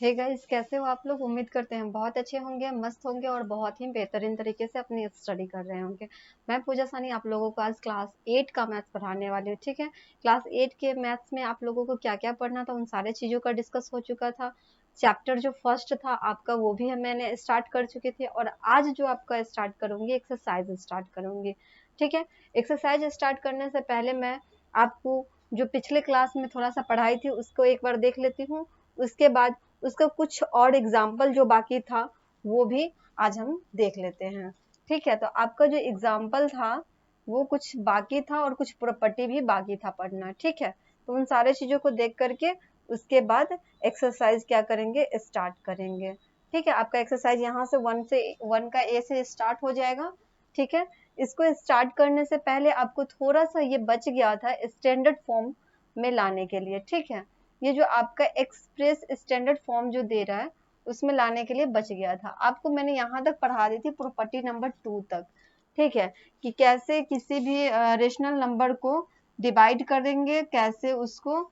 Hey guys, कैसे हो आप लोग। उम्मीद करते हैं बहुत अच्छे होंगे, मस्त होंगे और बहुत ही बेहतरीन तरीके से अपनी स्टडी कर रहे होंगे। मैं पूजा सानी आप लोगों को आज क्लास 8 का मैथ्स पढ़ाने वाली हूँ। ठीक है, क्लास 8 के मैथ्स में आप लोगों को क्या क्या पढ़ना था उन सारे चीज़ों का डिस्कस हो चुका था। चैप्टर जो फर्स्ट था आपका वो भी मैंने स्टार्ट कर चुके थे, और आज जो आपका स्टार्ट करूंगी एक्सरसाइज स्टार्ट करूंगी। ठीक है, एक्सरसाइज स्टार्ट करने से पहले मैं आपको जो पिछले क्लास में थोड़ा सा पढ़ाई थी उसको एक बार देख लेती हूँ। उसके बाद उसका कुछ और एग्जाम्पल जो बाकी था वो भी आज हम देख लेते हैं। ठीक है, तो आपका जो एग्जाम्पल था वो कुछ बाकी था और कुछ प्रॉपर्टी भी बाकी था पढ़ना। ठीक है, तो उन सारे चीजों को देख करके उसके बाद एक्सरसाइज क्या करेंगे, स्टार्ट करेंगे। ठीक है, आपका एक्सरसाइज यहाँ से वन का ए से स्टार्ट हो जाएगा। ठीक है, इसको स्टार्ट करने से पहले आपको थोड़ा सा ये बच गया था स्टैंडर्ड फॉर्म में लाने के लिए। ठीक है, ये जो आपका एक्सप्रेस स्टैंडर्ड फॉर्म जो दे रहा है उसमें लाने के लिए बच गया था। आपको मैंने यहाँ तक पढ़ा दी थी प्रॉपर्टी नंबर 2 तक। ठीक है, कि कैसे किसी भी रेशनल नंबर को डिवाइड करेंगे, कैसे उसको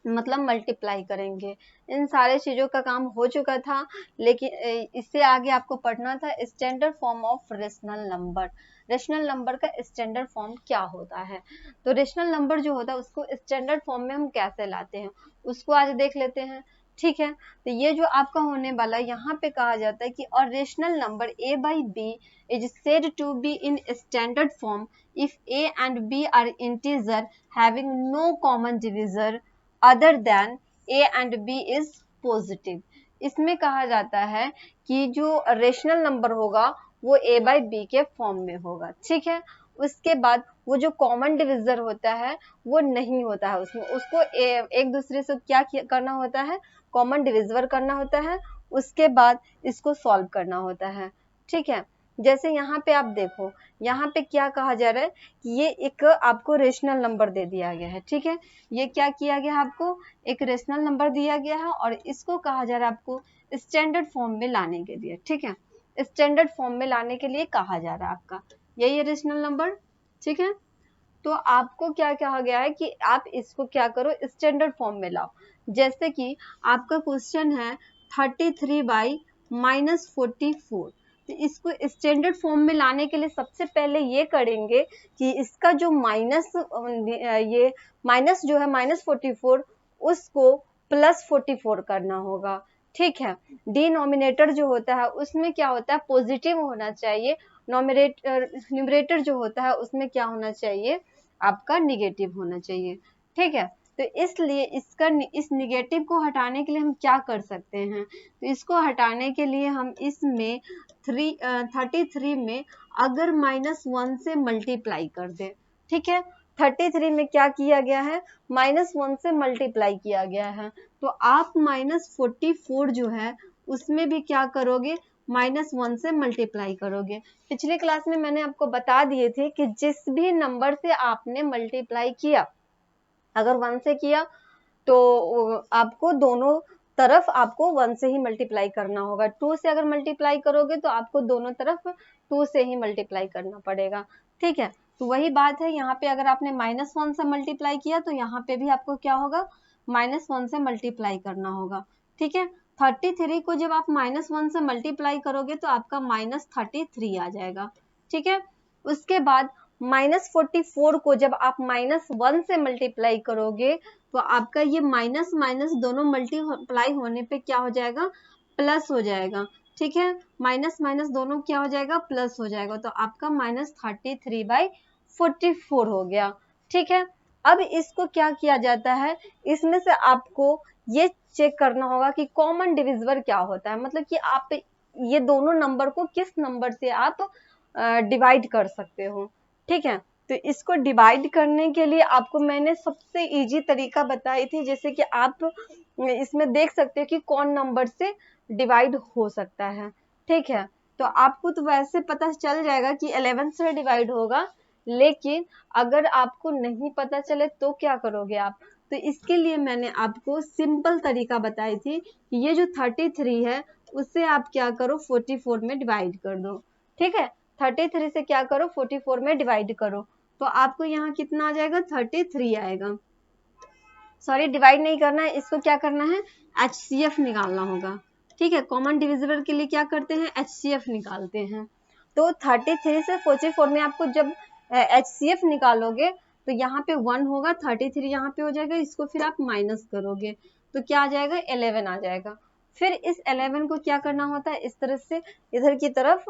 मतलब मल्टीप्लाई करेंगे। इन सारे चीजों का काम हो चुका था, लेकिन इससे आगे आपको पढ़ना था standard form of rational number. Rational number का स्टैंडर्ड फॉर्म क्या होता है, तो रेशनल नंबर जो होता है उसको स्टैंडर्ड फॉर्म में हम कैसे लाते हैं उसको आज देख लेते हैं। ठीक है, तो ये जो आपका होने वाला यहाँ पे कहा जाता है कि अ rational number a by b is said to be in standard form if a and b are integer having no common divisor other than A and B is positive. इसमें कहा जाता है कि जो रेशनल नंबर होगा वो ए by B के form में होगा। ठीक है, उसके बाद वो जो कॉमन डिविजर होता है वो नहीं होता है उसमें, उसको एक दूसरे से क्या करना होता है, कॉमन डिविजर करना होता है। उसके बाद इसको सॉल्व करना होता है। ठीक है, जैसे यहाँ पे आप देखो, यहाँ पे क्या कहा जा रहा है कि ये एक आपको रेशनल नंबर दे दिया गया है। ठीक है, ये क्या किया गया है, आपको एक रेशनल नंबर दिया गया है और इसको कहा जा रहा है आपको स्टैंडर्ड फॉर्म में लाने के लिए। ठीक है, स्टैंडर्ड फॉर्म में लाने के लिए कहा जा रहा है आपका यही है रेशनल नंबर। ठीक है, तो आपको क्या कहा गया है कि आप इसको क्या करो, स्टैंडर्ड फॉर्म में लाओ। जैसे कि आपका क्वेश्चन है 33/-44, तो इसको स्टैंडर्ड फॉर्म में लाने के लिए सबसे पहले ये करेंगे कि इसका जो ये माइनस जो है -44 उसको +44 करना होगा। ठीक है, डिनोमिनेटर जो होता है उसमें क्या होता है, पॉजिटिव होना चाहिए। न्यूमरेटर जो होता है उसमें क्या होना चाहिए, आपका निगेटिव होना चाहिए। ठीक है, तो इसलिए इस निगेटिव को हटाने के लिए हम क्या कर सकते हैं, तो इसको हटाने के लिए हम इसमें 33 में अगर -1 से मल्टीप्लाई कर दें। ठीक है, 33 में क्या किया गया है, -1 से मल्टीप्लाई किया गया है, तो आप -44 जो है उसमें भी क्या करोगे, -1 से मल्टीप्लाई करोगे। पिछले क्लास में मैंने आपको बता दिए थे कि जिस भी नंबर से आपने मल्टीप्लाई किया, अगर 1 से किया तो आपको दोनों तरफ आपको 1 से ही मल्टीप्लाई करना होगा। 2 से अगर मल्टीप्लाई करोगे तो आपको दोनों तरफ 2 से ही मल्टीप्लाई करना पड़ेगा। ठीक है, तो वही बात है, यहाँ पे अगर आपने -1 से मल्टीप्लाई किया तो यहाँ पे भी आपको क्या होगा, -1 से मल्टीप्लाई करना होगा। ठीक है, 33 को जब आप -1 से मल्टीप्लाई करोगे तो आपका -33 आ जाएगा। ठीक है, उसके बाद -44 को जब आप -1 से मल्टीप्लाई करोगे तो आपका ये माइनस माइनस दोनों मल्टीप्लाई होने पे क्या हो जाएगा, प्लस हो जाएगा। ठीक है, माइनस माइनस दोनों क्या हो जाएगा, प्लस हो जाएगा, तो आपका -33/44 हो गया। ठीक है, अब इसको क्या किया जाता है, इसमें से आपको ये चेक करना होगा कि कॉमन डिविजिबल क्या होता है, मतलब कि आप ये दोनों नंबर को किस नंबर से आप डिवाइड कर सकते हो। ठीक है, तो इसको डिवाइड करने के लिए आपको मैंने सबसे इजी तरीका बताई थी, जैसे कि आप इसमें देख सकते हो कि कौन नंबर से डिवाइड हो सकता है। ठीक है, तो आपको तो वैसे पता चल जाएगा कि 11 से डिवाइड होगा, लेकिन अगर आपको नहीं पता चले तो क्या करोगे आप, तो इसके लिए मैंने आपको सिंपल तरीका बताई थी कि ये जो 33 है उससे आप क्या करो, 44 में डिवाइड कर दो। ठीक है, 33 से क्या करो, 44 में डिवाइड करो, तो आपको यहाँ कितना आ जाएगा, 33 आएगा। सॉरी डिवाइड नहीं करना है, इसको क्या करना है, HCF निकालना होगा। ठीक है, कॉमन डिविजिबल के लिए क्या करते हैं, HCF निकालते हैं। तो 33 से 44 में आपको जब HCF निकालोगे तो यहाँ पे 1 होगा, 33 यहाँ पे हो जाएगा, इसको फिर आप माइनस करोगे तो क्या आ जाएगा, 11 आ जाएगा। फिर इस 11 को क्या करना होता है, इस तरह से इधर की तरफ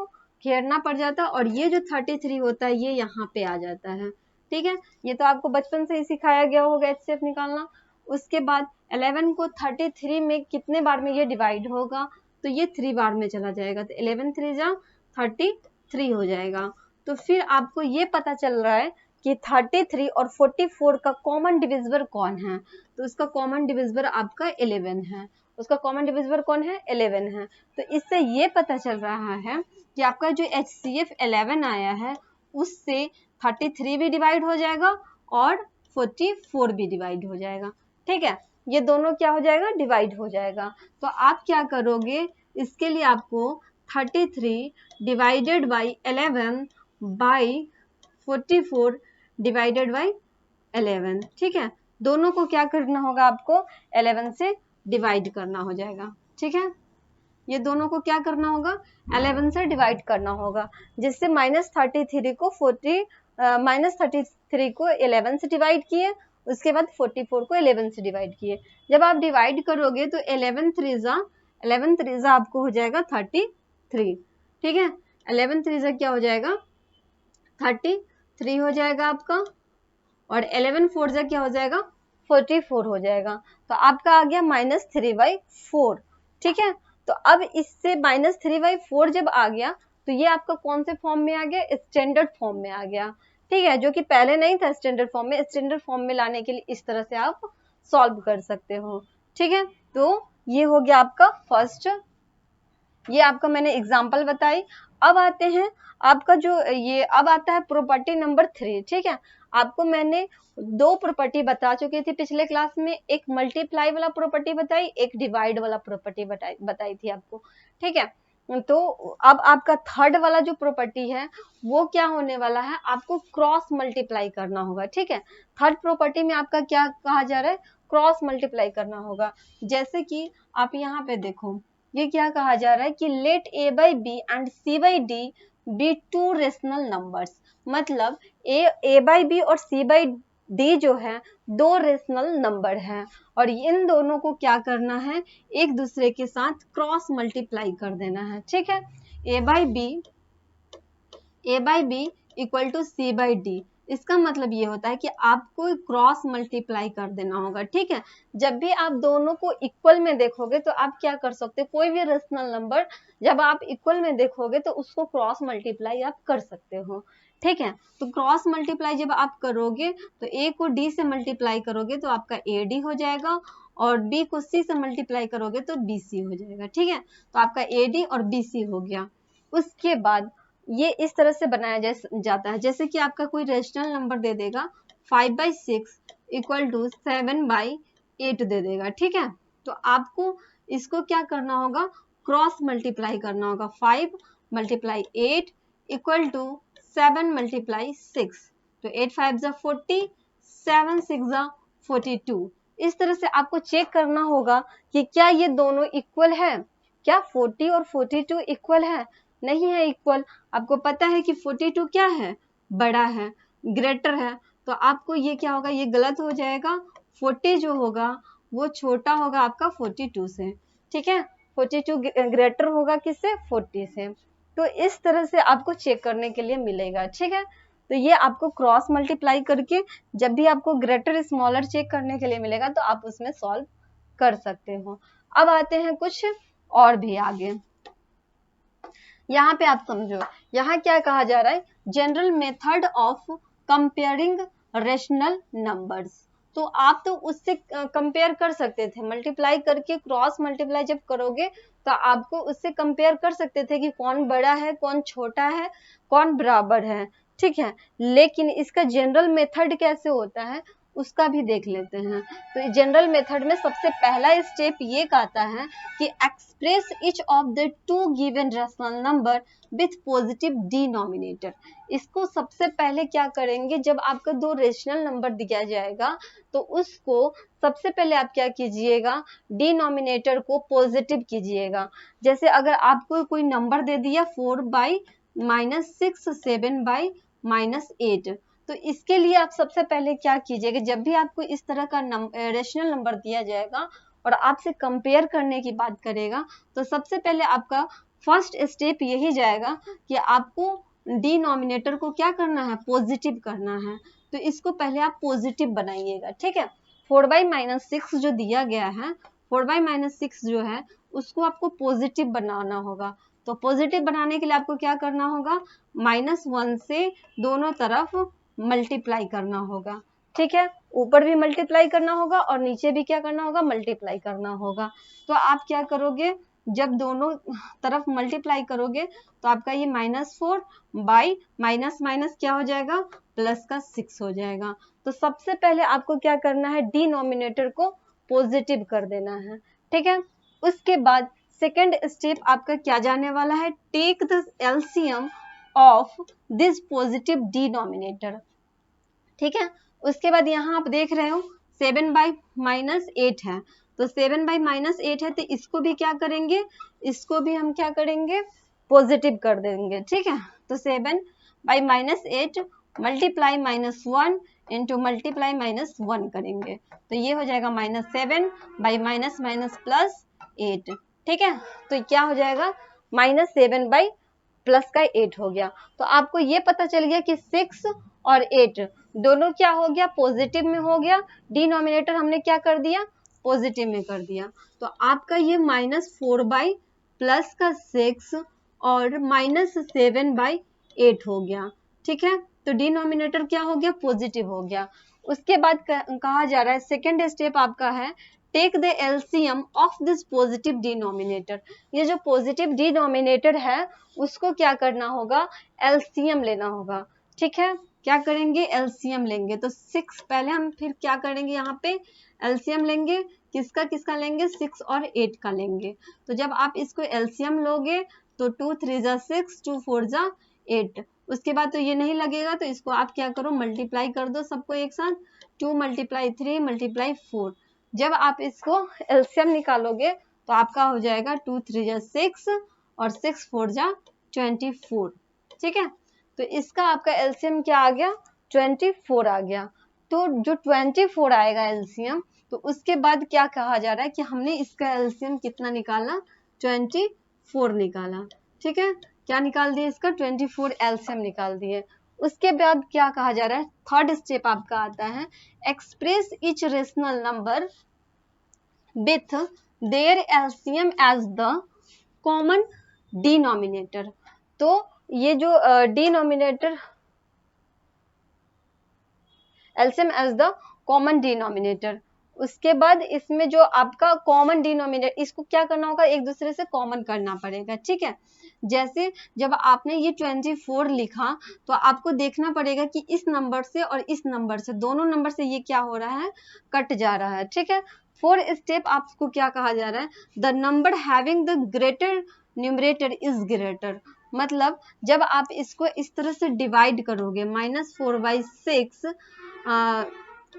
घेरना पड़ जाता है और ये जो 33 होता है ये यहाँ पे आ जाता है। ठीक है, ये तो आपको बचपन से ही सिखाया गया होगा HCF निकालना। उसके बाद 11 को 33 में कितने बार में ये डिवाइड होगा, तो ये 3 बार में चला जाएगा, तो 11 3 जा 33 हो जाएगा। तो फिर आपको ये पता चल रहा है कि 33 और 44 का कॉमन डिविजिबल कौन है, तो उसका कॉमन डिविजिबल आपका 11 है। उसका कॉमन डिविजिबल कौन है, 11 है। तो इससे ये पता चल रहा है कि आपका जो HCF 11 आया है उससे 33 भी डिवाइड हो जाएगा और 44 भी डिवाइड हो जाएगा। ठीक है, ये दोनों क्या हो जाएगा, डिवाइड हो जाएगा। तो आप क्या करोगे, इसके लिए आपको 33 divided by 11 by 44 divided by 11। ठीक है, दोनों को क्या करना होगा, आपको 11 से डिवाइड करना हो जाएगा। ठीक है, ये दोनों को क्या करना होगा, 11 से डिवाइड करना होगा, जिससे -33 को 11 से डिवाइड किए, उसके बाद 44 को 11 से डिवाइड किए। जब आप डिवाइड करोगे तो 11 त्रिजा आपको हो जाएगा 33। ठीक है, 11 त्रिजा क्या हो जाएगा, 33 हो जाएगा आपका, और 11 फोर जा क्या हो जाएगा, 44 हो जाएगा। तो आपका आ गया -3/4। ठीक है, तो अब इससे -3/4 जब आ गया तो ये आपका कौन से फॉर्म में आ गया, स्टैंडर्ड फॉर्म में आ गया। ठीक है, जो कि पहले नहीं था स्टैंडर्ड फॉर्म में। स्टैंडर्ड फॉर्म में लाने के लिए इस तरह से आप सॉल्व कर सकते हो। ठीक है, तो ये हो गया आपका फर्स्ट, ये आपका मैंने एग्जाम्पल बताई। अब आते हैं आपका जो ये अब आता है प्रॉपर्टी नंबर 3। ठीक है, आपको मैंने 2 प्रॉपर्टी बता चुकी थी पिछले क्लास में, एक मल्टीप्लाई वाला प्रॉपर्टी बताई, एक डिवाइड वाला प्रॉपर्टी बताई थी आपको। ठीक है, तो अब आपका थर्ड वाला जो प्रॉपर्टी है वो क्या होने वाला है, आपको क्रॉस मल्टीप्लाई करना होगा। ठीक है, थर्ड प्रॉपर्टी में आपका क्या कहा जा रहा है, क्रॉस मल्टीप्लाई करना होगा। जैसे कि आप यहाँ पे देखो, ये क्या कहा जा रहा है कि let a/b and c/d be 2 rational numbers. मतलब a/b और c/d जो है 2 रेशनल नंबर है, और इन दोनों को क्या करना है, एक दूसरे के साथ क्रॉस मल्टीप्लाई कर देना है। ठीक है, a/b इक्वल टू c/d, इसका मतलब ये होता है कि आपको क्रॉस मल्टीप्लाई कर देना होगा। ठीक है, जब भी आप दोनों को इक्वल में देखोगे तो आप क्या कर सकते हो, कोई भी रेशनल नंबर जब आप इक्वल में देखोगे तो उसको क्रॉस मल्टीप्लाई आप कर सकते हो। ठीक है, तो क्रॉस मल्टीप्लाई जब आप करोगे तो a को d से मल्टीप्लाई करोगे तो आपका ad हो जाएगा, और b को c से मल्टीप्लाई करोगे तो bc हो जाएगा। ठीक है, तो आपका ad और bc हो गया। उसके बाद ये इस तरह से बनाया जाता है, जैसे कि आपका कोई रेशनल नंबर दे देगा 5/6 इक्वल टू 7/8 दे देगा। ठीक है, तो आपको इसको क्या करना होगा, क्रॉस मल्टीप्लाई करना होगा। 5 × 8 इक्वल टू 7 × 6, तो 8 5 जा 40, 7 6 जा 42। इस तरह से आपको चेक करना होगा कि क्या ये दोनों इक्वल है, क्या 40 और 42 इक्वल है, नहीं है इक्वल। आपको पता है कि 42 क्या है, बड़ा है, ग्रेटर है, तो आपको ये क्या होगा, ये गलत हो जाएगा। 40 जो होगा वो छोटा होगा आपका 42 से। ठीक है, 42 ग्रेटर होगा किससे, 40 से। तो इस तरह से आपको चेक करने के लिए मिलेगा। ठीक है, तो ये आपको क्रॉस मल्टीप्लाई करके जब भी आपको ग्रेटर स्मॉलर चेक करने के लिए मिलेगा तो आप उसमें सॉल्व कर सकते हो। अब आते हैं कुछ और भी आगे, यहाँ पे आप समझो, यहाँ क्या कहा जा रहा है, general method of comparing rational numbers. तो आप तो उससे कंपेयर कर सकते थे, मल्टीप्लाई करके क्रॉस मल्टीप्लाई जब करोगे तो आपको उससे कंपेयर कर सकते थे कि कौन बड़ा है, कौन छोटा है, कौन बराबर है। ठीक है, लेकिन इसका जनरल मेथड कैसे होता है, उसका भी देख लेते हैं। तो जनरल मेथड में सबसे पहला स्टेप ये कहता है कि express each of the two given rational number with positive denominator. इसको सबसे पहले क्या करेंगे, जब आपका दो रेशनल नंबर दिया जाएगा तो उसको सबसे पहले आप क्या कीजिएगा, डिनोमिनेटर को पॉजिटिव कीजिएगा। जैसे अगर आपको कोई नंबर दे दिया 4/-6, 7/-8, तो इसके लिए आप सबसे पहले क्या कीजिएगा, जब भी आपको इस तरह का रेशनल नंबर दिया जाएगा और आपसे कंपेयर करने की बात करेगा, तो सबसे पहले आपका फर्स्ट स्टेप यही जाएगा कि आपको डिनोमिनेटर को क्या करना है, पॉजिटिव करना है। तो इसको पहले आप पॉजिटिव बनाइएगा, ठीक है। 4/-6 जो दिया गया है, 4/-6 जो है उसको आपको पॉजिटिव बनाना होगा। तो पॉजिटिव बनाने के लिए आपको क्या करना होगा, -1 से दोनों तरफ मल्टीप्लाई करना होगा, ठीक है। ऊपर भी मल्टीप्लाई करना होगा और नीचे भी क्या करना होगा, मल्टीप्लाई करना होगा। तो आप क्या करोगे, जब दोनों तरफ मल्टीप्लाई करोगे तो आपका ये -4 बाई माइनस माइनस क्या हो जाएगा, प्लस का 6 हो जाएगा। तो सबसे पहले आपको क्या करना है, डिनोमिनेटर को पॉजिटिव कर देना है, ठीक है। उसके बाद सेकेंड स्टेप आपका क्या जाने वाला है, take the LCM of this positive denominator, ठीक है। उसके बाद यहाँ आप देख रहे हो 7/-8 है, तो 7/-8 है, तो इसको भी क्या करेंगे, इसको भी हम क्या करेंगे, पॉजिटिव कर देंगे, ठीक है। तो 7/-8 मल्टीप्लाई -1 इंटू मल्टीप्लाई -1 करेंगे, तो ये हो जाएगा -7/-8, ठीक है। तो क्या हो जाएगा, -7 प्लस का 8 हो गया। तो आपको ये पता चल गया कि 6 और 8 दोनों क्या हो गया, पॉजिटिव में हो गया। डिनोमिनेटर हमने क्या कर दिया, पॉजिटिव में कर दिया। तो आपका ये -4 प्लस का 6 और -7/8 हो गया, ठीक है। तो डिनोमिनेटर क्या हो गया, पॉजिटिव हो गया। उसके बाद कहा जा रहा है सेकेंड स्टेप आपका है, take the LCM of this positive denominator. ये जो पॉजिटिव डिनोमिनेटर है उसको क्या करना होगा, एलसीएम लेना होगा, ठीक है। क्या करेंगे, एलसीएम लेंगे। तो 6 पहले हम फिर क्या करेंगे, यहाँ पे एलसीएम लेंगे, किसका किसका लेंगे, 6 और 8 का लेंगे। तो जब आप इसको एलसीएम लोगे तो 2 3 जा 6, 2 4 जा 8। उसके बाद तो ये नहीं लगेगा, तो इसको आप क्या करो, मल्टीप्लाई कर दो सबको एक साथ, 2 × 3 × 4। जब आप इसको एलसीएम निकालोगे तो आपका हो जाएगा 2 3 जा 6 और 6 4 जा 24, ठीक है। तो इसका आपका एलसीएम क्या आ गया, 24 आ गया। तो जो 24 आएगा एलसीएम, तो उसके बाद क्या कहा जा रहा है कि हमने इसका एलसीएम कितना निकाला, 24 निकाला, ठीक है। क्या निकाल दिए, इसका 24 एलसीएम निकाल दिए। उसके बाद क्या कहा जा रहा है, थर्ड स्टेप आपका आता है, express each rational number with their LCM as the common denominator. तो ये जो denominator, LCM as the common denominator, उसके बाद इसमें जो आपका कॉमन डिनोमिनेटर, इसको क्या करना होगा, एक दूसरे से कॉमन करना पड़ेगा, ठीक है। जैसे जब आपने ये 24 लिखा तो आपको देखना पड़ेगा कि इस नंबर से और इस नंबर से, दोनों नंबर से ये क्या हो रहा है, कट जा रहा है, ठीक है। 4th स्टेप आपको क्या कहा जा रहा है, the number having the greater numerator is greater. मतलब जब आप इसको इस तरह से डिवाइड करोगे, -4/6,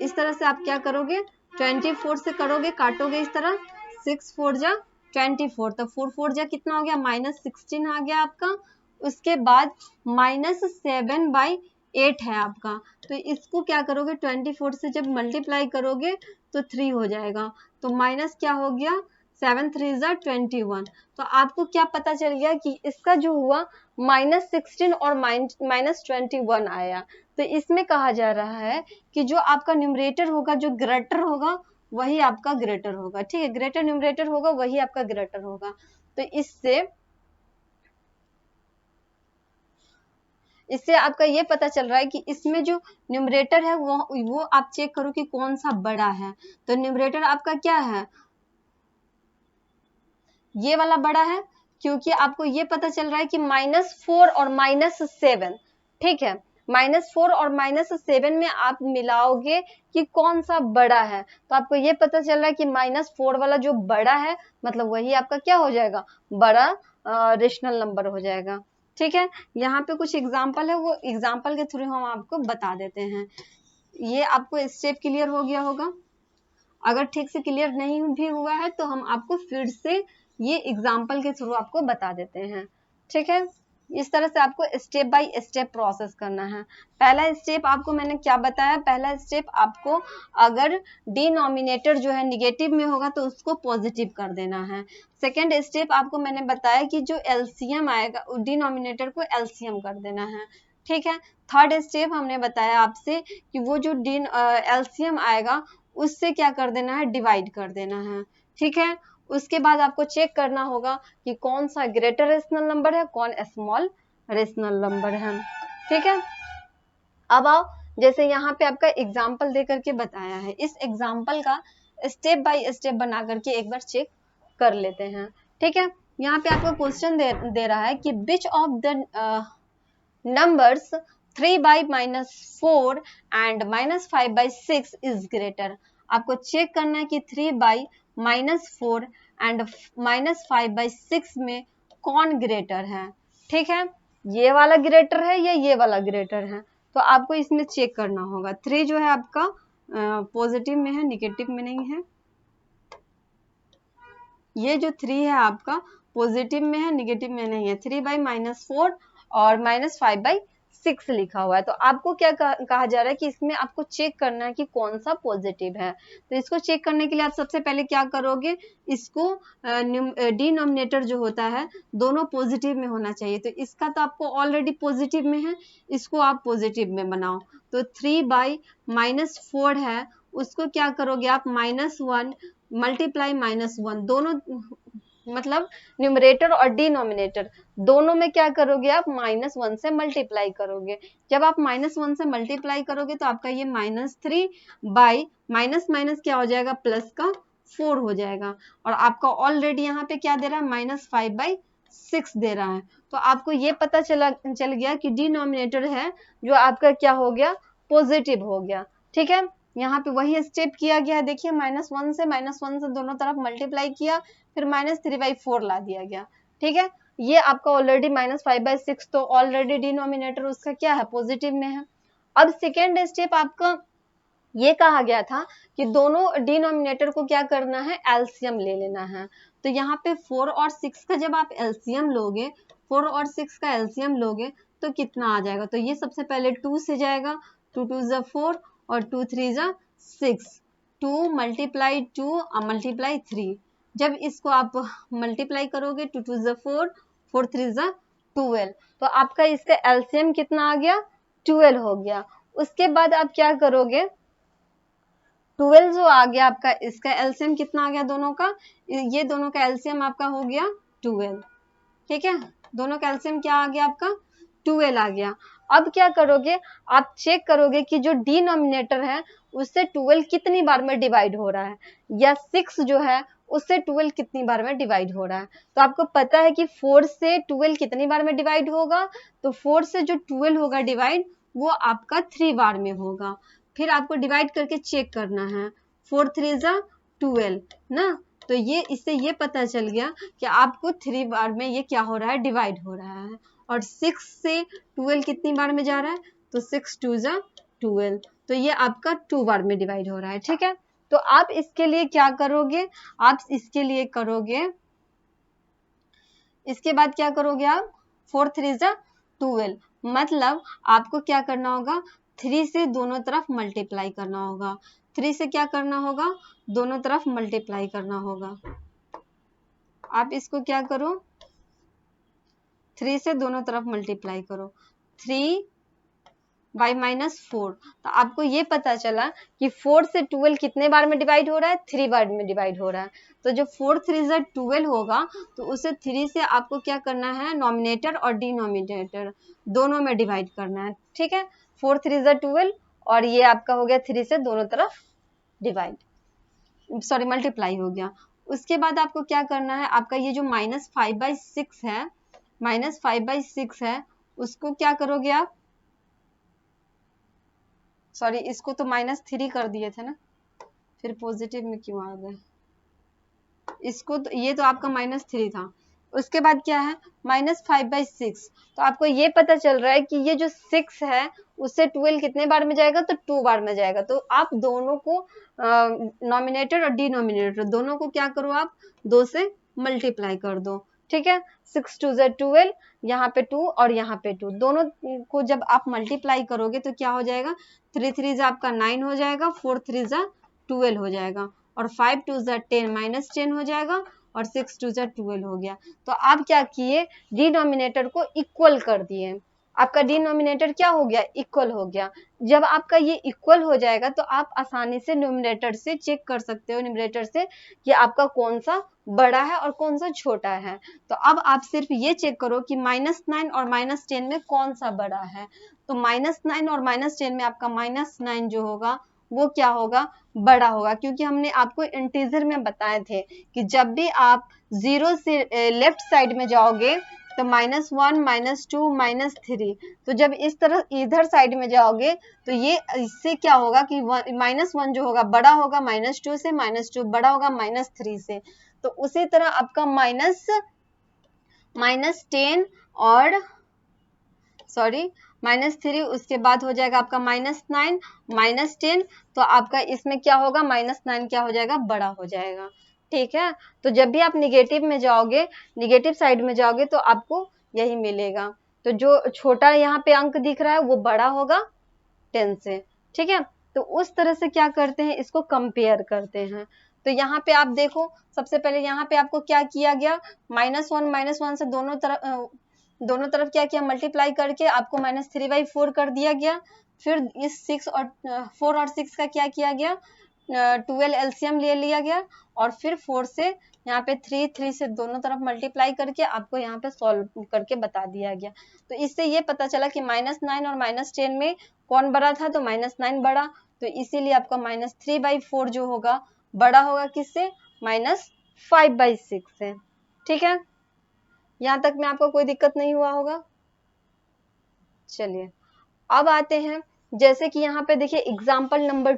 इस तरह से आप क्या करोगे, 24 से करोगे, काटोगे इस तरह, 6 4 जा 24, तो 4 4 जा कितना हो गया, -16 आ गया आपका। उसके बाद -7/8 है आपका, तो इसको क्या करोगे, 24 से जब मल्टीप्लाई करोगे तो 3 हो जाएगा, तो माइनस क्या हो गया, 7 3 जा 21। तो आपको क्या पता चल गया कि इसका जो हुआ -16 और -21 आया। तो इसमें कहा जा रहा है कि जो आपका न्यूमरेटर होगा, जो ग्रेटर होगा वही आपका ग्रेटर होगा, ठीक है। ग्रेटर न्यूमरेटर होगा वही आपका ग्रेटर होगा। तो इससे आपका ये पता चल रहा है कि इसमें जो न्यूमरेटर है वो आप चेक करो कि कौन सा बड़ा है। तो न्यूमरेटर आपका क्या है, ये वाला बड़ा है, क्योंकि आपको ये पता चल रहा है कि -4 और -7, ठीक है। -4 और -7 में आप मिलाओगे कि कौन सा बड़ा है, तो आपको ये पता चल रहा है कि -4 वाला जो बड़ा है मतलब वही आपका क्या हो जाएगा, बड़ा रेशनल नंबर हो जाएगा। ठीक है, यहाँ पे कुछ एग्जाम्पल है, वो एग्जाम्पल के थ्रू हम आपको बता देते हैं। ये आपको स्टेप क्लियर हो गया होगा। अगर ठीक से क्लियर नहीं भी हुआ है तो हम आपको फिर से ये एग्जाम्पल के थ्रू आपको बता देते हैं। ठीक है, इस तरह से आपको स्टेप बाय स्टेप प्रोसेस करना है। पहला स्टेप आपको मैंने क्या बताया, पहला स्टेप आपको अगर डिनोमिनेटर जो है निगेटिव में होगा तो उसको पॉजिटिव कर देना है। सेकेंड स्टेप आपको मैंने बताया कि जो एलसीएम आएगा डिनोमिनेटर को एलसीएम कर देना है। ठीक है, थर्ड स्टेप हमने बताया आपसे कि वो जो एलसीएम आएगा उससे क्या कर देना है, डिवाइड कर देना है। ठीक है, उसके बाद आपको चेक करना होगा कि कौन सा ग्रेटर रेशनल नंबर है, कौन स्मॉल रेशनल नंबर है। ठीक है, अब आओ, जैसे यहाँ पे आपका एग्जाम्पल दे करके बताया है, इस एग्जाम्पल का स्टेप बाय स्टेप बना करके एक बार चेक कर लेते हैं। ठीक है, यहाँ पे आपको क्वेश्चन दे रहा है कि which of the numbers 3/-4 and -5/6 is greater. आपको चेक करना है कि 3/-4 एंड -5/6 में कौन ग्रेटर है। ठीक है, ये वाला ग्रेटर है या ये वाला ग्रेटर है, तो आपको इसमें चेक करना होगा। 3 जो है आपका पॉजिटिव में है, निगेटिव में नहीं है। ये जो 3 है आपका पॉजिटिव में है, निगेटिव में नहीं है। 3/-4 और -5/6 लिखा हुआ है, तो आपको क्या कहा जा रहा है कि इसमें आपको चेक करना है कि कौन सा पॉजिटिव है। तो इसको चेक करने के लिए आप सबसे पहले क्या करोगे, इसको डिनोमिनेटर जो होता है दोनों पॉजिटिव में होना चाहिए, तो इसका तो आपको ऑलरेडी पॉजिटिव में है, इसको आप पॉजिटिव में बनाओ। तो 3/-4 है, उसको क्या करोगे आप -1 मल्टीप्लाई -1, दोनों मतलब न्यूमरेटर और डिनोमिनेटर दोनों में क्या करोगे आप, -1 से मल्टीप्लाई करोगे। जब आप -1 से मल्टीप्लाई करोगे तो आपका ये -3 बाई माइनस क्या हो जाएगा, प्लस का 4 हो जाएगा। और आपका ऑलरेडी यहाँ पे क्या दे रहा है, -5/6 दे रहा है। तो आपको ये पता चल गया कि डिनोमिनेटर है जो आपका क्या हो गया, पॉजिटिव हो गया। ठीक है, यहाँ पे वही स्टेप किया गया है। देखिए -1 से दोनों तरफ मल्टीप्लाई किया, फिर -3/4 ला दिया गया। ठीक है, ये आपका ऑलरेडी -5/6, तो ऑलरेडी डिनोमिनेटर उसका क्या है, पॉजिटिव में है। अब सेकेंड स्टेप आपका ये कहा गया था कि दोनों डिनोमिनेटर को क्या करना है, एलसीएम ले लेना है। तो यहाँ पे 4 और 6 का जब आप एलसीएम लोगे, 4 और 6 का एलसीएम लोगे तो कितना आ जाएगा, तो ये सबसे पहले 2 से जाएगा, 2 2 ज़ा 4 और 2 3 ज़ा 6, 2 मल्टीप्लाई 2 मल्टीप्लाई 3। जब इसको आप मल्टीप्लाई करोगे 2 2 ज़ा 4, 4 3 ज़ा 12, तो आपका इसका एलसीएम कितना आ गया, 12 हो गया। उसके बाद आप क्या करोगे, 12 जो आ गया आपका, इसका एलसीएम कितना आ गया दोनों का, ये दोनों का एलसीएम आपका हो गया 12। ठीक है, दोनों का एलसीएम क्या आ गया आपका, 12 आ गया। अब क्या करोगे, आप चेक करोगे कि जो डिनोमिनेटर है उससे 12 कितनी बार में डिवाइड हो रहा है, या 6 जो है उससे 12 कितनी बार में डिवाइड हो रहा है। तो आपको पता है कि 4 से 12 कितनी बार में डिवाइड होगा, तो 4 से जो 12 होगा डिवाइड, वो आपका 3 बार में होगा। फिर आपको डिवाइड करके चेक करना है, 4 3 ज़ा 12 ना, तो ये इससे ये पता चल गया कि आपको 3 बार में ये क्या हो रहा है, डिवाइड हो रहा है। और 6 से 12 कितनी बार में जा रहा है, तो 6 2 ज़ा 12, तो ये आपका 2 बार में डिवाइड हो रहा है। ठीक है, तो आप इसके लिए क्या करोगे, आप इसके लिए करोगे, इसके बाद क्या करोगे आप, 4 3 ज़ा 12, मतलब आपको क्या करना होगा, 3 से दोनों तरफ मल्टीप्लाई करना होगा। 3 से क्या करना होगा, दोनों तरफ मल्टीप्लाई करना होगा। आप इसको क्या करो, 3 से दोनों तरफ मल्टीप्लाई करो, 3/-4, तो आपको ये पता चला कि 4 से 12 कितने बार में डिवाइड हो रहा है, 3 बार में डिवाइड हो रहा है। तो जो 4 3 ज़ा 12 होगा, तो उसे 3 से आपको क्या करना है, नॉमिनेटर और डिनोमिनेटर दोनों में डिवाइड करना है। ठीक है, 4 3 ज़ा 12 और ये आपका हो गया 3 से दोनों तरफ डिवाइड, सॉरी मल्टीप्लाई हो गया। उसके बाद आपको क्या करना है, आपका ये जो -5/6 है, -5/6 है, उसको क्या करोगे आप, सॉरी, इसको तो -3 कर दिए थे ना, फिर पॉजिटिव में क्यों आ गए? इसको तो, ये तो आपका -3 था। उसके बाद क्या है, -5/6। तो आपको ये पता चल रहा है कि ये जो 6 है उससे 12 कितने बार में जाएगा, तो 2 बार में जाएगा। तो आप दोनों को नॉमिनेटर और डिनोमिनेटर दोनों को क्या करो, आप 2 से मल्टीप्लाई कर दो, ठीक है। 6 2 ज़ा 12, यहाँ पे 2 और यहाँ पे 2, दोनों को जब आप मल्टीप्लाई करोगे तो क्या हो जाएगा, 3 3 ज़ा आपका 9 हो जाएगा, 4 3 ज़ा 12 हो जाएगा, और 5 2 ज़ा 10 -10 हो जाएगा, और 6 2 ज़ा 12 हो गया। तो आप क्या किए, डिनोमिनेटर को इक्वल कर दिए। आपका डिनोमिनेटर क्या हो गया, इक्वल हो गया। जब आपका ये इक्वल हो जाएगा तो आप आसानी से न्यूमरेटर से चेक कर सकते हो, न्यूमरेटर से, कि आपका कौन सा बड़ा है और कौन सा छोटा है। तो अब आप सिर्फ ये चेक करो कि -9 और -10 में कौन सा बड़ा है। तो -9 और -10 में आपका -9 जो होगा वो क्या होगा, बड़ा होगा, क्योंकि हमने आपको इंटीजर में बताए थे कि जब भी आप 0 से लेफ्ट साइड में जाओगे तो -1 -2 -3, तो जब इस तरह इधर साइड में जाओगे तो ये इससे क्या होगा कि -1 जो होगा बड़ा होगा -2 से, -2 बड़ा होगा -3 से। तो उसी तरह आपका -10 और सॉरी -3, उसके बाद हो जाएगा आपका -9 -10, तो आपका इसमें क्या होगा, -9 क्या हो जाएगा, बड़ा हो जाएगा, ठीक है। तो जब भी आप निगेटिव में जाओगे, निगेटिव साइड में जाओगे तो आपको यही मिलेगा। तो जो छोटा यहाँ पे अंक दिख रहा है वो बड़ा होगा 10 से, ठीक है। तो उस तरह से क्या करते हैं, इसको कंपेयर करते हैं। तो यहाँ पे आप देखो, सबसे पहले यहाँ पे आपको क्या किया गया, -1 से दोनों तरफ क्या किया, मल्टीप्लाई करके आपको -3/4 कर दिया गया। फिर इस 6 और 4 और 6 का क्या किया गया, 12 एलसीएम ले लिया गया, और फिर 4 से यहाँ पे 3 से दोनों तरफ मल्टीप्लाई करके आपको यहाँ पे सॉल्व करके बता दिया गया। तो इससे ये पता चला कि -9 और -10 में कौन बड़ा था, तो -9 बड़ा। तो इसीलिए आपका -3/4 जो होगा बड़ा होगा किससे, -5/6 से, ठीक है। यहाँ तक में आपको कोई दिक्कत नहीं हुआ होगा। चलिए अब आते हैं, जैसे कि यहाँ पे देखिए एग्जाम्पल नंबर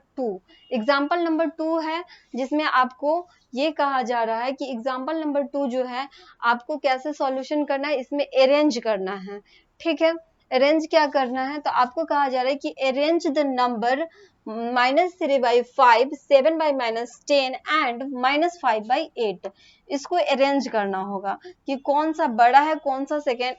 2 है, जिसमें आपको ये कहा जा रहा है कि एग्जाम्पल नंबर 2 जो है आपको कैसे सॉल्यूशन करना है, इसमें अरेंज करना है, ठीक है। अरेंज क्या करना है, तो आपको कहा जा रहा है कि अरेंज द नंबर -3/5, 7/-10 एंड -5/8। इसको अरेंज करना होगा कि कौन सा बड़ा है, कौन सा सेकेंड,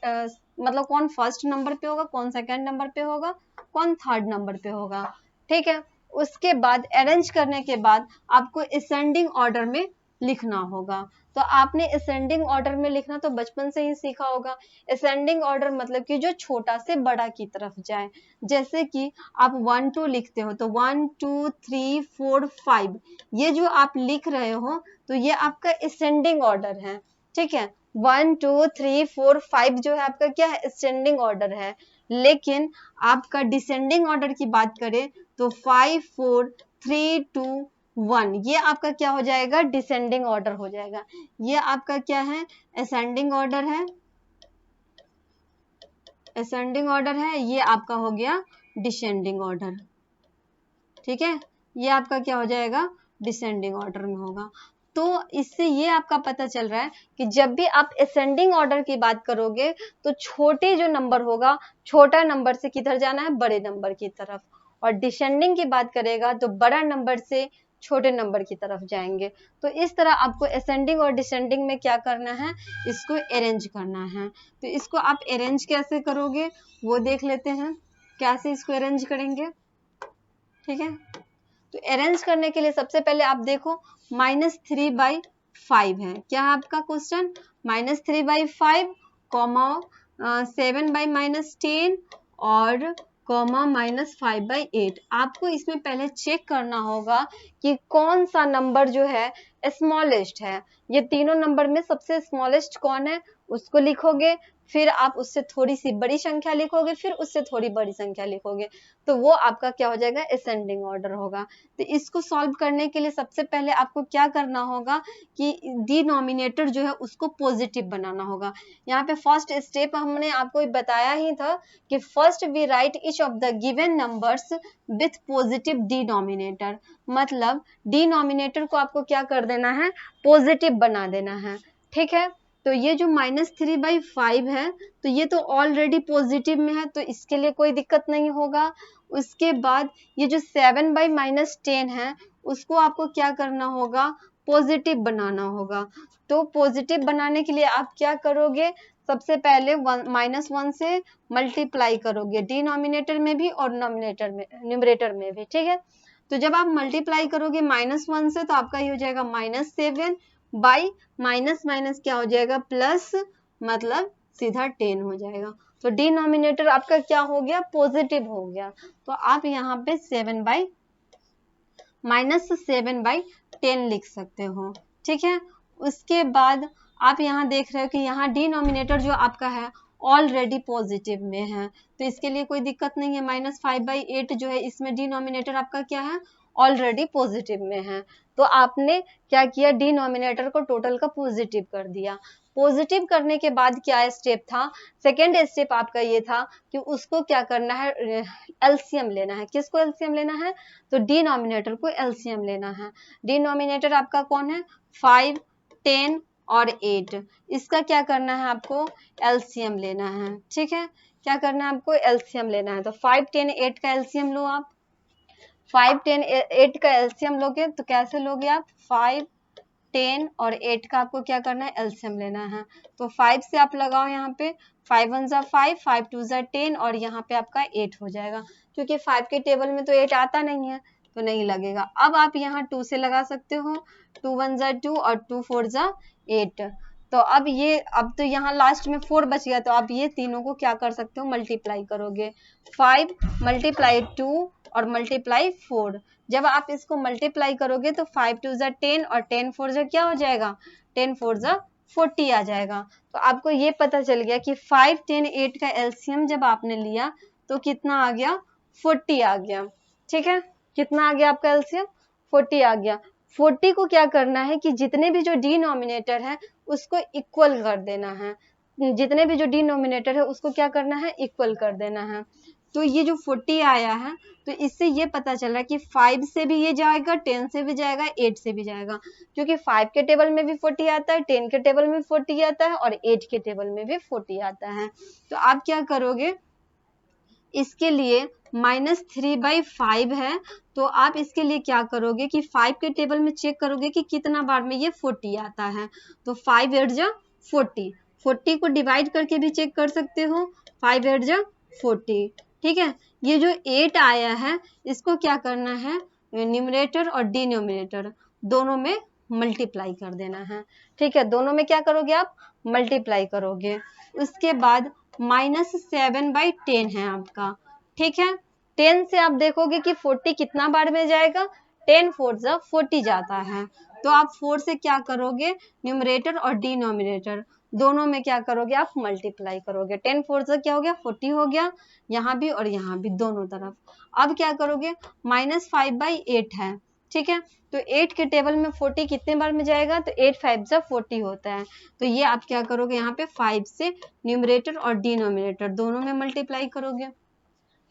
मतलब कौन फर्स्ट नंबर पे होगा, कौन सेकंड नंबर पे होगा, कौन थर्ड नंबर पे होगा, ठीक है। उसके बाद अरेंज करने के बाद आपको असेंडिंग ऑर्डर में लिखना होगा। तो आपने असेंडिंग ऑर्डर में लिखना तो बचपन से ही सीखा होगा। असेंडिंग ऑर्डर मतलब कि जो छोटा से बड़ा की तरफ जाए। जैसे कि आप 1 2 लिखते हो तो 1 2 3 4 5, ये जो आप लिख रहे हो तो ये आपका असेंडिंग ऑर्डर है, ठीक है। 1 2 3 4 5 जो है आपका क्या है, असेंडिंग ऑर्डर है। लेकिन आपका डिसेंडिंग ऑर्डर की बात करें तो 5 4 3 2 1, ये आपका क्या हो जाएगा, डिसेंडिंग ऑर्डर हो जाएगा। ये आपका क्या है, असेंडिंग ऑर्डर है, असेंडिंग ऑर्डर है। ये आपका हो गया डिसेंडिंग ऑर्डर, ठीक है। ये आपका क्या हो जाएगा, डिसेंडिंग ऑर्डर में होगा। तो इससे ये आपका पता चल रहा है कि जब भी आप असेंडिंग ऑर्डर की बात करोगे तो छोटे जो नंबर होगा, छोटा नंबर से किधर जाना है, बड़े नंबर की तरफ, और डिसेंडिंग की बात करेगा तो बड़ा नंबर से छोटे नंबर की तरफ जाएंगे। तो इस तरह आपको असेंडिंग और डिसेंडिंग में क्या करना है, इसको अरेंज करना है। तो इसको आप अरेंज कैसे करोगे वो देख लेते हैं, कैसे इसको अरेंज करेंगे, ठीक है। तो अरेंज करने के लिए सबसे पहले आप देखो -3/5 है, क्या है आपका क्वेश्चन, -3/5 कॉमा 7/-10 और कॉमा -5/8। आपको इसमें पहले चेक करना होगा कि कौन सा नंबर जो है स्मॉलेस्ट है। ये तीनों नंबर में सबसे स्मॉलेस्ट कौन है उसको लिखोगे, फिर आप उससे थोड़ी सी बड़ी संख्या लिखोगे, फिर उससे थोड़ी बड़ी संख्या लिखोगे, तो वो आपका क्या हो जाएगा, असेंडिंग ऑर्डर होगा। तो इसको सॉल्व करने के लिए सबसे पहले आपको क्या करना होगा कि डिनोमिनेटर जो है उसको पॉजिटिव बनाना होगा। यहाँ पे फर्स्ट स्टेप हमने आपको बताया ही था कि first we write each of the given numbers with positive denominator, मतलब डिनोमिनेटर को आपको क्या कर देना है, पॉजिटिव बना देना है। ठीक है, तो ये जो -3/5 है, तो ये तो ऑलरेडी पॉजिटिव में है, तो इसके लिए कोई दिक्कत नहीं होगा। उसके बाद ये जो 7/-10 है, उसको आपको क्या करना होगा, पॉजिटिव बनाना होगा। तो पॉजिटिव बनाने के लिए आप क्या करोगे, सबसे पहले -1 से मल्टीप्लाई करोगे, डिनोमिनेटर में भी और नोमिनेटर में, न्यूमरेटर में भी। ठीक है, तो जब आप मल्टीप्लाई करोगे -1 से, तो आपका ये हो जाएगा -7 बाई माइनस माइनस क्या हो जाएगा, प्लस, मतलब सीधा 10 हो जाएगा। तो डिनोमिनेटर आपका क्या हो गया, पॉजिटिव हो गया। तो आप यहाँ पे -7/10 लिख सकते हो। ठीक है, उसके बाद आप यहाँ देख रहे हो कि यहाँ डिनोमिनेटर जो आपका है ऑलरेडी पॉजिटिव में है, तो इसके लिए कोई दिक्कत नहीं है। -5/8 जो है इसमें डिनोमिनेटर आपका क्या है, ऑलरेडी पॉजिटिव में है। तो आपने क्या किया, डिनोमिनेटर को टोटल का पॉजिटिव कर दिया। पॉजिटिव करने के बाद क्या स्टेप था, सेकेंड स्टेप आपका ये था कि उसको क्या करना है, एलसीएम लेना है। किसको एलसीएम लेना है, तो डिनोमिनेटर को एलसीएम लेना है। डिनोमिनेटर आपका कौन है, 5, 10 और 8, इसका क्या करना है, आपको एलसीएम लेना है। ठीक है, क्या करना है, आपको एलसीएम लेना है। तो 5, 10, 8 का एलसीएम लो आप। 5, 10, 8 का एलसीएम लोगे तो कैसे लोगे आप, 5, 10 और 8 का आपको क्या करना है, एलसीएम लेना है। तो 5 से आप लगाओ यहाँ पे, 5 1 जा 5, 5 2 जा 10 और यहाँ पे आपका 8 हो जाएगा। क्योंकि 5 के टेबल में तो 8 आता नहीं है, तो नहीं लगेगा। अब आप यहाँ 2 से लगा सकते हो, 2 1 जा 2 और 2 4 जा 8। तो अब ये, अब तो यहाँ लास्ट में 4 बच गया, तो आप ये तीनों को क्या कर सकते हो, मल्टीप्लाई करोगे। 5 मल्टीप्लाई 2 और मल्टीप्लाई 4, जब आप इसको मल्टीप्लाई करोगे तो 5 2 जा 10 और 10 4 जा क्या हो जाएगा, 10 4 जा 40 आ जाएगा। तो आपको ये पता चल गया कि 5 10 8 का एलसीएम जब आपने लिया तो कितना आ गया, 40 आ गया। ठीक है, कितना आ गया आपका एलसीएम, 40 आ गया। 40 को क्या करना है कि जितने भी जो डिनोमिनेटर है उसको इक्वल कर देना है, जितने भी जो डिनोमिनेटर है उसको क्या करना है, इक्वल कर देना है। तो ये जो 40 आया है, तो इससे ये पता चल रहा है कि 5 से भी ये जाएगा, 10 से भी जाएगा, 8 से भी जाएगा। क्योंकि 5 के टेबल में भी 40 आता है, 10 के टेबल में 40 आता है और 8 के टेबल में भी 40 आता है। तो आप क्या करोगे, इसके लिए -3/5 है, तो आप इसके लिए क्या करोगे कि 5 के टेबल में चेक करोगे कि कितना बार में ये 40 आता है। तो 5 8 जा 40, 40 को डिवाइड करके भी चेक कर सकते हो, 5 8 जा 40। ठीक है, ये जो 8 आया है इसको क्या करना है, न्यूमरेटर और डिनोमिनेटर दोनों में मल्टीप्लाई कर देना है। ठीक है, दोनों में क्या करोगे आप, मल्टीप्लाई करोगे। उसके बाद -7/10 है आपका। ठीक है, 10 से आप देखोगे कि 40 कितना बार में जाएगा, 10 4 जा 40 जाता है। तो आप 4 से क्या करोगे, न्यूमरेटर और डिनोमिनेटर दोनों में क्या करोगे, आप मल्टीप्लाई करोगे। 10 4 से क्या हो गया, 40 हो गया, यहाँ भी और यहाँ भी दोनों तरफ। अब क्या करोगे, -5/8 है। ठीक है, तो 8 के टेबल में 40 कितने बार में जाएगा, तो 8 5 जा 40 होता है। तो ये आप क्या करोगे, यहाँ पे 5 से न्यूमरेटर और डिनोमिनेटर दोनों में मल्टीप्लाई करोगे।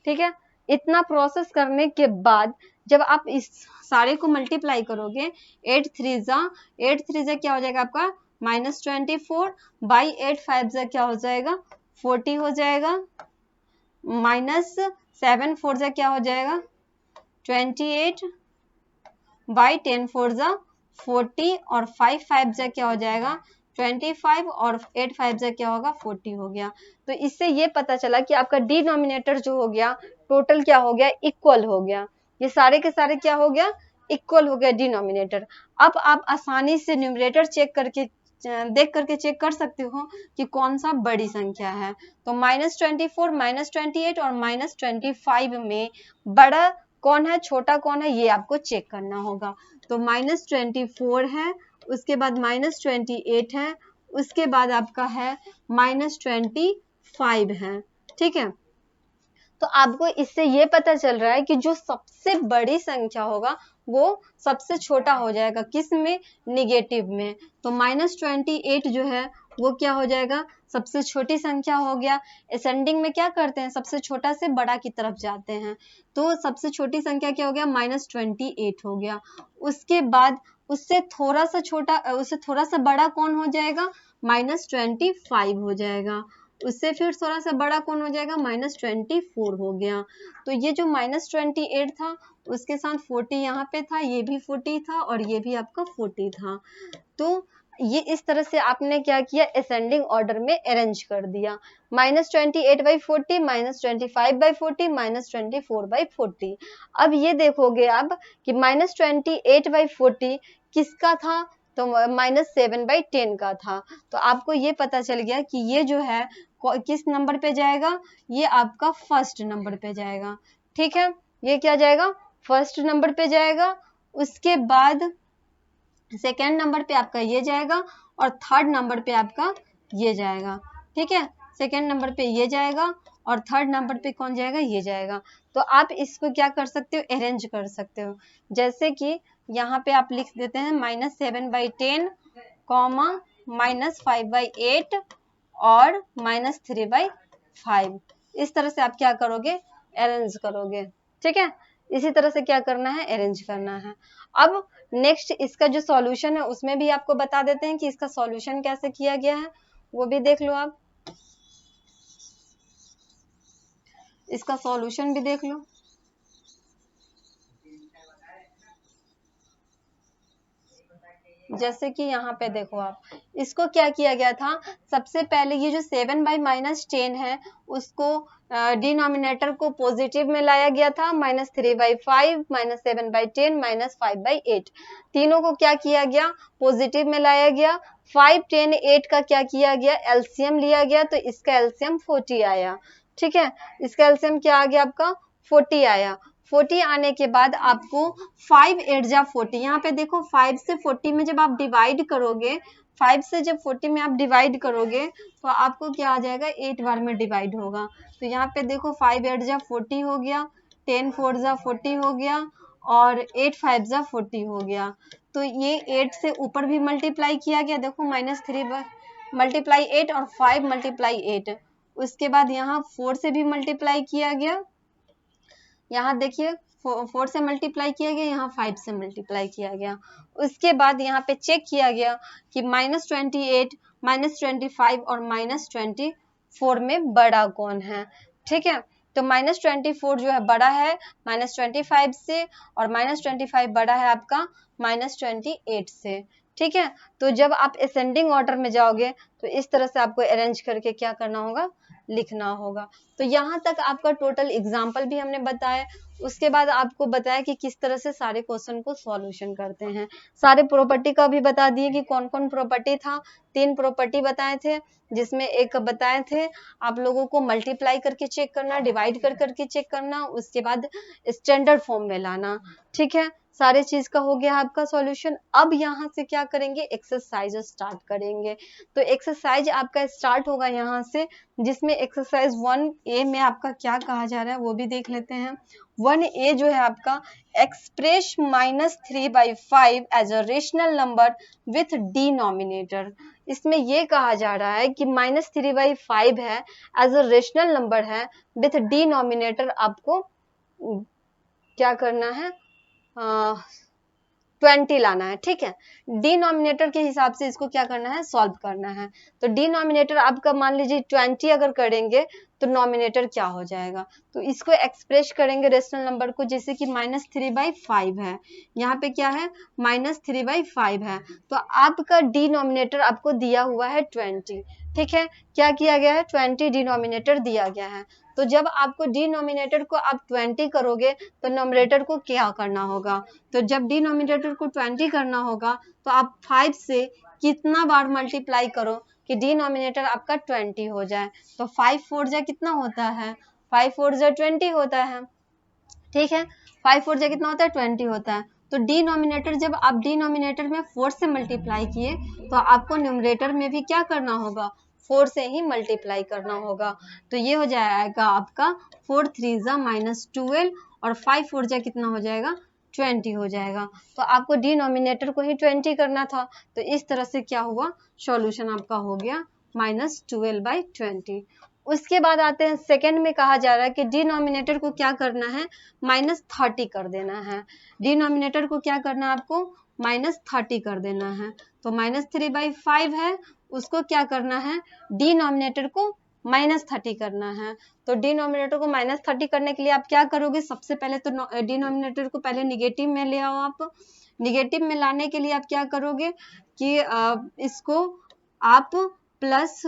ठीक है, इतना प्रोसेस करने के बाद जब आप इस सारे को मल्टीप्लाई करोगे, 8 3 जा क्या हो जाएगा आपका, -24 बाई 8 5 जा क्या हो जाएगा, 40 हो जाएगा। -7 4 जा क्या हो जाएगा, 28 बाई 10 4 जा 40 और 5 5 जा क्या हो जाएगा, 25 और 8 5 जा क्या होगा, 40 हो गया। तो इससे ये पता चला कि आपका डिनोमिनेटर जो हो गया टोटल क्या हो गया, इक्वल हो गया। ये सारे के सारे क्या हो गया, इक्वल हो गया डिनोमिनेटर। अब आप आसानी से न्यूमरेटर चेक करके देख करके चेक कर सकते हो कि कौन सा बड़ी संख्या है। तो -24 -28 और -25 में बड़ा कौन है, छोटा कौन है, ये आपको चेक करना होगा। तो -24 है, उसके बाद -28 है, उसके बाद आपका है -25 है, ठीक है। तो आपको इससे ये पता चल रहा है कि जो सबसे बड़ी संख्या होगा वो सबसे छोटा हो जाएगा, किस में, निगेटिव में। तो -28 जो है वो क्या हो जाएगा, सबसे छोटी संख्या हो गया। असेंडिंग में क्या करते हैं, सबसे छोटा से बड़ा की तरफ जाते हैं, तो सबसे छोटी संख्या क्या हो गया, -28 हो गया। उसके बाद उससे थोड़ा सा छोटा, उससे थोड़ा सा बड़ा कौन हो जाएगा, -25 हो जाएगा। उससे फिर थोड़ा सा बड़ा कौन हो जाएगा, -24 हो गया। तो ये जो -28 था उसके साथ 40 यहाँ पे था, ये भी 40 था और ये भी आपका 40 था। तो ये इस तरह से आपने क्या किया, असेंडिंग ऑर्डर में अरेंज कर दिया। -28/40, -25/40, -24/40। अब ये देखोगे आप कि -28/40 किसका था, तो -7/10 का था। तो आपको ये पता चल गया कि ये जो है किस नंबर पे जाएगा, ये आपका फर्स्ट नंबर पे जाएगा, ठीक है। ये क्या जाएगा, फर्स्ट नंबर पे जाएगा। उसके बाद सेकेंड नंबर पे आपका ये जाएगा और थर्ड नंबर पे आपका ये जाएगा, ठीक है। सेकेंड नंबर पे ये जाएगा और थर्ड नंबर पे कौन जाएगा, ये जाएगा। तो आप इसको क्या कर सकते हो, अरेंज कर सकते हो। जैसे कि यहाँ पे आप लिख देते हैं -7/10, -5/8 और -3/5। इस तरह से आप क्या करोगे, अरेंज करोगे, ठीक है। इसी तरह से क्या करना है, अरेंज करना है। अब नेक्स्ट इसका जो सॉल्यूशन है उसमें भी आपको बता देते हैं कि इसका सॉल्यूशन कैसे किया गया है, वो भी देख लो आप। इसका सॉल्यूशन भी देख लो। जैसे कि यहाँ पे देखो आप, इसको क्या किया गया था, सबसे पहले ये जो 7/-10 है उसको डिनोमिनेटर को पॉजिटिव में लाया गया था, -3/5, -7/10, -5/8। तीनों को क्या किया गया, पॉजिटिव में लाया गया। 5, 10, 8 का क्या किया गया, एलसीएम लिया गया, तो इसका एलसीएम 40 आया, ठीक है। इसका एलसीएम क्या आ गया आपका, 40 आया। 40 आने के बाद आपको 5 8 जा 40, यहाँ पे देखो 5 से 40 में जब आप डिवाइड करोगे, 5 से जब 40 में आप डिवाइड करोगे तो आपको क्या आ जाएगा, 8 बार में डिवाइड होगा। तो यहाँ पे देखो 5 8 जा 40 हो गया, 10 4 जा 40 हो गया और 8 5 जा 40 हो गया। तो ये 8 से ऊपर भी मल्टीप्लाई किया गया, देखो -3 मल्टीप्लाई 8 और 5 मल्टीप्लाई 8। उसके बाद यहाँ 4 से भी मल्टीप्लाई किया गया, यहाँ देखिए 4 से मल्टीप्लाई किया गया, यहाँ 5 से मल्टीप्लाई किया गया। उसके बाद यहाँ पे चेक किया गया कि -28, -25 और -24 में बड़ा कौन है, ठीक है। तो -24 जो है बड़ा है -25 से और -25 बड़ा है आपका -28 से, ठीक है। तो जब आप असेंडिंग ऑर्डर में जाओगे तो इस तरह से आपको अरेंज करके क्या करना होगा, लिखना होगा। तो यहाँ तक आपका टोटल एग्जाम्पल भी हमने बताया। उसके बाद आपको बताया कि किस तरह से सारे क्वेश्चन को सॉल्यूशन करते हैं। सारे प्रॉपर्टी का भी बता दिए कि कौन कौन प्रॉपर्टी था। 3 प्रॉपर्टी बताए थे, जिसमें एक बताए थे आप लोगों को मल्टीप्लाई करके चेक करना, डिवाइड कर करके चेक करना, उसके बाद स्टैंडर्ड फॉर्म में लाना, ठीक है। सारे चीज का हो गया आपका सॉल्यूशन। अब यहाँ से क्या करेंगे, एक्सरसाइज स्टार्ट करेंगे। तो एक्सरसाइज आपका स्टार्ट होगा यहाँ से, जिसमें एक्सरसाइज 1A में आपका क्या कहा जा रहा है वो भी देख लेते हैं। 1A जो है आपका, express -3/5 as a rational number with denominator. इसमें ये कहा जा रहा है कि -3/5 है, एज अ रेशनल नंबर है, विथ डिनोमिनेटर आपको क्या करना है, 20 लाना है, ठीक है। डिनोमिनेटर के हिसाब से इसको क्या करना है, सॉल्व करना है। तो डिनोमिनेटर आपका मान लीजिए 20 अगर करेंगे तो नॉमिनेटर क्या हो जाएगा, तो इसको एक्सप्रेस करेंगे रेशनल नंबर को, जैसे कि -3/5 है, यहाँ पे क्या है -3/5 है। तो आपका डिनोमिनेटर आपको दिया हुआ है 20, ठीक है। क्या किया गया है, 20 डिनोमिनेटर दिया गया है। तो जब आपको डिनोमिनेटर को आप 20 करोगे तो नॉमिनेटर को क्या करना होगा, तो जब डिनोमिनेटर को 20 करना होगा तो आप 5 से कितना बार मल्टीप्लाई करो कि डिनोमिनेटर आपका 20 हो जाए। तो 5 4 जा कितना होता है, 5 4 जा 20 होता है, ठीक है। 5 4 जा कितना होता है, 20 होता है। तो डिनोमिनेटर, जब आप डिनोमिनेटर में 4 से मल्टीप्लाई किए तो आपको न्यूमरेटर में भी क्या करना होगा, 4 से ही मल्टीप्लाई करना होगा। तो ये हो जाएगा आपका 4 3 जा -12 और 5 4 जा कितना हो जाएगा, 20 हो जाएगा। तो आपको डिनोमिनेटर को ही 20 करना था, तो इस तरह से क्या हुआ, सॉल्यूशन आपका हो गया -12/20। उसके बाद आते हैं सेकंड में, कहा जा रहा है कि डिनोमिनेटर को क्या करना है, -30 कर देना है। डिनोमिनेटर को क्या करना है आपको, -30 कर देना है। तो -3/5 है, उसको क्या करना है, डिनोमिनेटर को -30 करना है। तो डिनोमिनेटर को -30 करने के लिए आप क्या करोगे, सबसे पहले तो डिनोमिनेटर को पहले निगेटिव में ले आओ आप। निगेटिव में लाने के लिए आप क्या करोगे कि इसको आप प्लस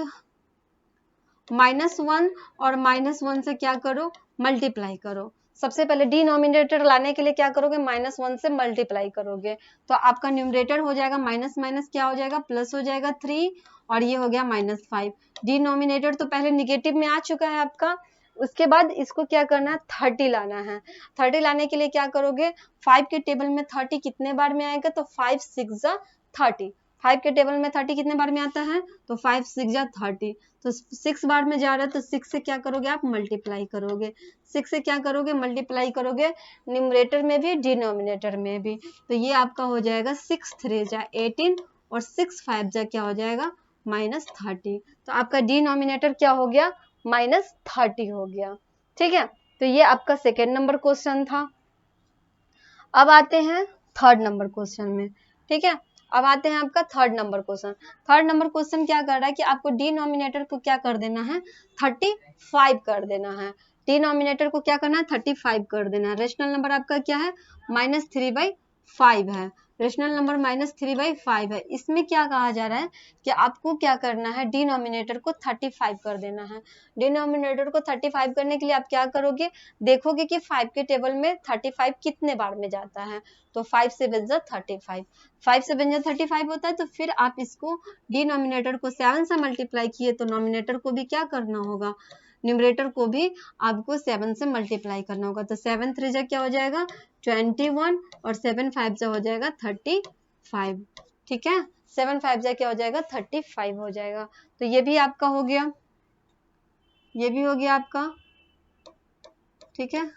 -1 और -1 से क्या करो, मल्टीप्लाई करो। सबसे पहले डिनोमिनेटर लाने के लिए क्या करोगे, -1 से मल्टीप्लाई करोगे। तो आपका न्यूमरेटर हो जाएगा माइनस माइनस क्या हो जाएगा, प्लस हो जाएगा 3 और ये हो गया -5। डिनोमिनेटर तो पहले निगेटिव में आ चुका है आपका। उसके बाद इसको क्या करना है, 30 लाना है। 30 लाने के लिए क्या करोगे, 5 के टेबल में 30 कितने बार में आएगा, तो 5 6 जा 30। 5 के टेबल में 30 कितने बार में आता है, तो 5 6 जा 30। तो 6 बार में जा रहा है, तो 6 से क्या करोगे आप, मल्टीप्लाई करोगे। 6 से क्या करोगे, मल्टीप्लाई करोगे, न्यूमरेटर में भी डिनोमिनेटर में भी। तो ये आपका हो जाएगा 6 3 जा 18 और 6 5 जा क्या हो जाएगा, -30। तो आपका डिनोमिनेटर क्या हो गया, -30 हो गया। ठीक है, तो ये आपका सेकेंड नंबर क्वेश्चन था। अब आते हैं थर्ड नंबर क्वेश्चन में। ठीक है, अब आते हैं आपका third number question. Third number question क्या कर रहा है कि आपको डिनोमिनेटर को क्या कर देना है, 35 कर देना है। डिनोमिनेटर को क्या करना है, 35 कर देना है। रेशनल नंबर आपका क्या है, -3/5 है। रेशनल नंबर -3/5 है। इसमें क्या कहा जा रहा है कि आपको क्या करना है, डिनोमिनेटर को 35 कर देना है। डिनोमिनेटर को 35 करने के लिए आप क्या करोगे, देखोगे कि 5 के टेबल में 35 कितने बार में जाता है। तो 5 से 35, 5 से 35 होता है। तो फिर आप इसको डिनोमिनेटर को 7 से मल्टीप्लाई किए, तो नोमिनेटर को भी क्या करना होगा, न्यूमरेटर को भी आपको 7 से मल्टीप्लाई करना होगा। तो 7 3 जा क्या हो जाएगा, 21 और 7 5 जा हो जाएगा 35। ठीक है, 7 5 जा क्या हो जाएगा, 35 हो जाएगा। तो ये भी आपका हो गया, ये भी हो गया आपका। ठीक है,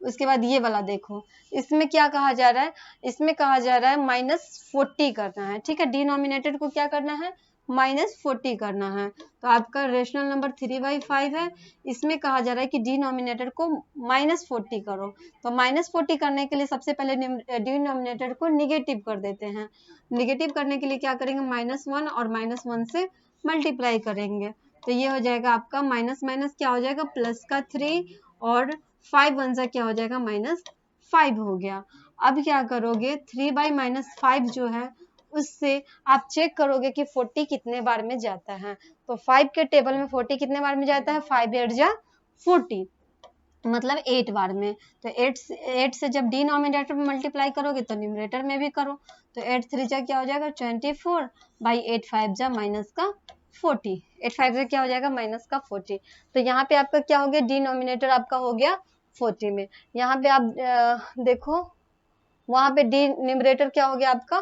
उसके बाद ये वाला देखो, इसमें क्या कहा जा रहा है, इसमें कहा जा रहा है -40 करना है। ठीक है, डिनोमिनेटर को क्या करना है, -40 करना है। तो आपका रेशनल नंबर 3/5 है। इसमें कहा जा रहा है कि डिनोमिनेटर को -40 करो। तो -40 करने के लिए सबसे पहले डिनोमिनेटर को निगेटिव कर देते हैं। निगेटिव करने के लिए क्या करेंगे, -1 और -1 से मल्टीप्लाई करेंगे। तो ये हो जाएगा आपका माइनस माइनस क्या हो जाएगा, प्लस का 3 और 5 1 जा क्या हो जाएगा, -5 हो गया। अब क्या करोगे, 3/-5 जो है उससे आप चेक करोगे कि 40 कितने बार में जाता है। तो 5 के टेबल में 40 कितने बार में जाता है, 5 8 जा 40, मतलब 8 बार में। तो 8 से जब डिनोमिनेटर में मल्टीप्लाई करोगे तो न्यूमरेटर में भी करो। तो 8 3 जा क्या हो जाएगा, 24/8 5 जा -40। 8 5 जा क्या हो जाएगा, -40। तो यहाँ पे आपका क्या हो गया, डिनोमिनेटर आपका हो गया 40 में। यहाँ पे आप देखो, वहां पे न्यूमरेटर क्या हो गया आपका,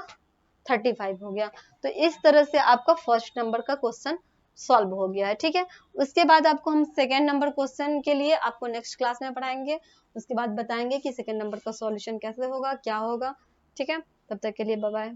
35 हो गया। तो इस तरह से आपका फर्स्ट नंबर का क्वेश्चन सॉल्व हो गया है। ठीक है, उसके बाद आपको हम सेकेंड नंबर क्वेश्चन के लिए आपको नेक्स्ट क्लास में पढ़ाएंगे। उसके बाद बताएंगे कि सेकेंड नंबर का सॉल्यूशन कैसे होगा, क्या होगा। ठीक है, तब तक के लिए बाय बाय।